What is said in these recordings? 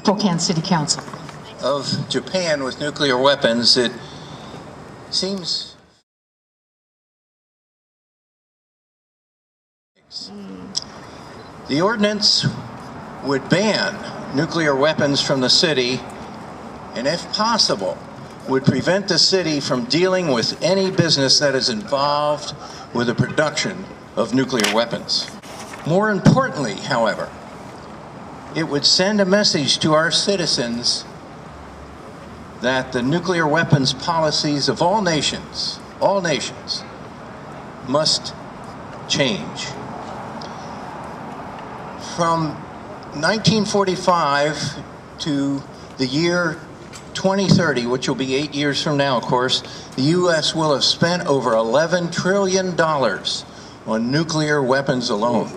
Spokane City Council. Of Japan with nuclear weapons, it seems the ordinance would ban nuclear weapons from the city, and if possible, would prevent the city from dealing with any business that is involved with the production of nuclear weapons. More importantly, however, it would send a message to our citizens that the nuclear weapons policies of all nations must change. From 1945 to the year 2030, which will be 8 years from now, of course, the U.S. will have spent over $11 trillion on nuclear weapons alone.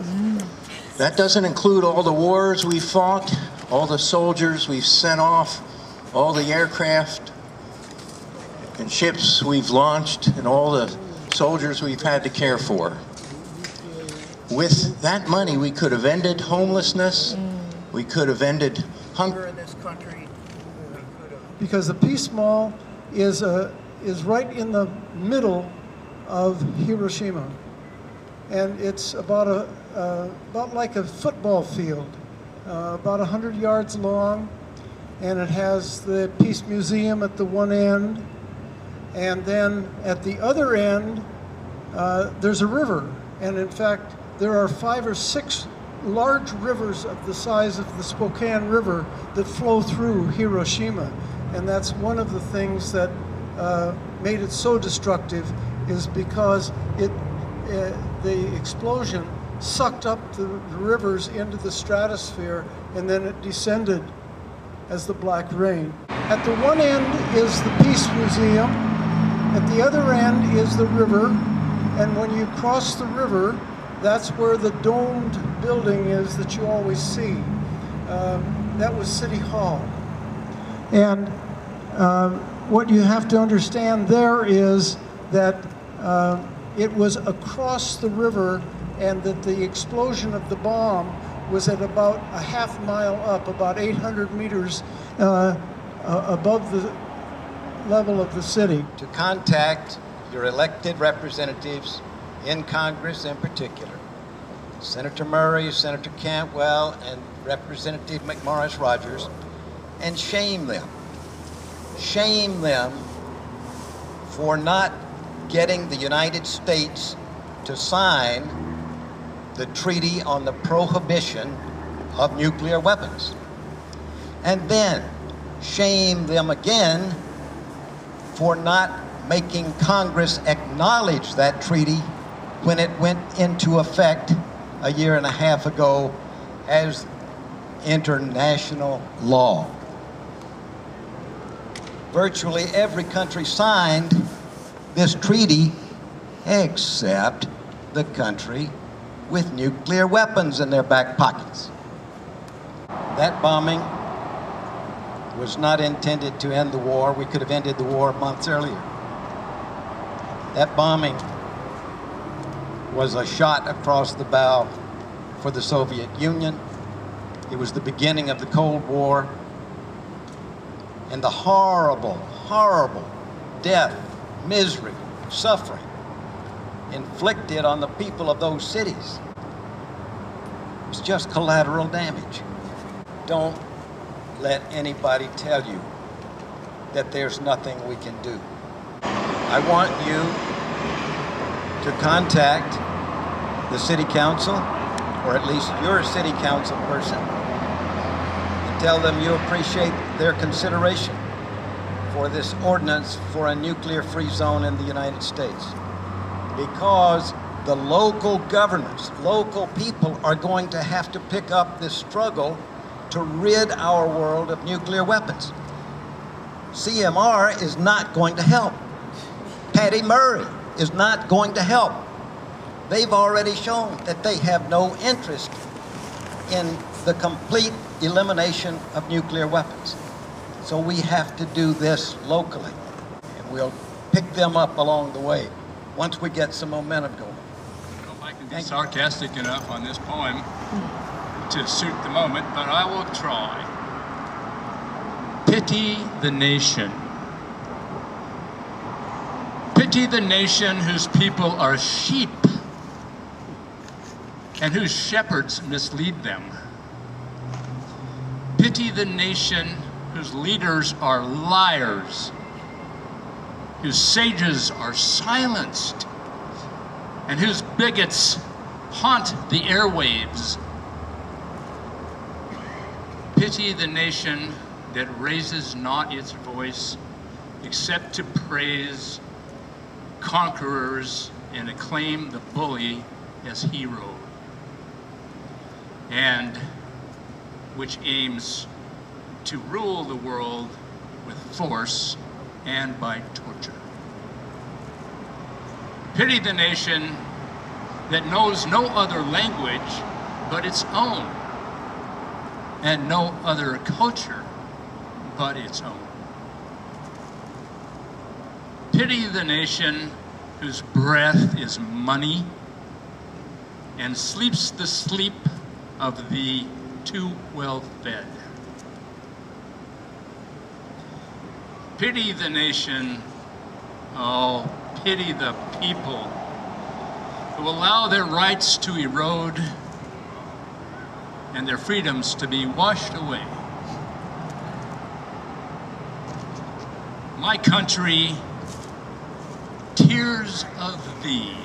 That doesn't include all the wars we fought, all the soldiers we've sent off, all the aircraft and ships we've launched, and all the soldiers we've had to care for. With that money, we could have ended homelessness, we could have ended hunger in this country. Because the Peace Mall is right in the middle of Hiroshima, and it's about like a football field, about 100 yards long, and it has the Peace Museum at the one end, and then at the other end there's a river, and in fact there are 5 or 6 large rivers of the size of the Spokane River that flow through Hiroshima. And that's one of the things that made it so destructive, is because the explosion sucked up the rivers into the stratosphere, and then it descended as the black rain. At the one end is the Peace Museum, at the other end is the river, and when you cross the river, that's where the domed building is that you always see. That was City Hall. And what you have to understand there is that it was across the river, and that the explosion of the bomb was at about a half mile up, about 800 meters above the level of the city. To contact your elected representatives in Congress in particular, Senator Murray, Senator Cantwell, and Representative McMorris Rogers, and shame them for not getting the United States to sign the Treaty on the Prohibition of Nuclear Weapons. And then shame them again for not making Congress acknowledge that treaty when it went into effect a year and a half ago as international law. Virtually every country signed this treaty except the country with nuclear weapons in their back pockets. That bombing was not intended to end the war. We could have ended the war months earlier. That bombing was a shot across the bow for the Soviet Union. It was the beginning of the Cold War, and the horrible, horrible death, misery, suffering inflicted on the people of those cities. It's just collateral damage. Don't let anybody tell you that there's nothing we can do. I want you to contact the city council, or at least your city council person, and tell them you appreciate their consideration for this ordinance for a nuclear-free zone in the United States. Because the local governments, local people are going to have to pick up this struggle to rid our world of nuclear weapons. CMR is not going to help. Patty Murray is not going to help. They've already shown that they have no interest in the complete elimination of nuclear weapons. So we have to do this locally, and we'll pick them up along the way once we get some momentum going. I don't know if I can be sarcastic enough on this poem to suit the moment, but I will try. Pity the nation. Pity the nation whose people are sheep and whose shepherds mislead them. Pity the nation whose leaders are liars, whose sages are silenced, and whose bigots haunt the airwaves. Pity the nation that raises not its voice except to praise conquerors and acclaim the bully as hero, and which aims to rule the world with force and by torture. Pity the nation that knows no other language but its own, and no other culture but its own. Pity the nation whose breath is money and sleeps the sleep of the too well fed. Pity the nation, oh, pity the people who allow their rights to erode and their freedoms to be washed away. My country, tears of thee,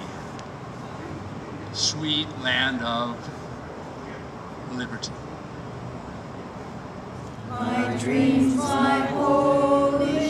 sweet land of liberty. My dreams, my holy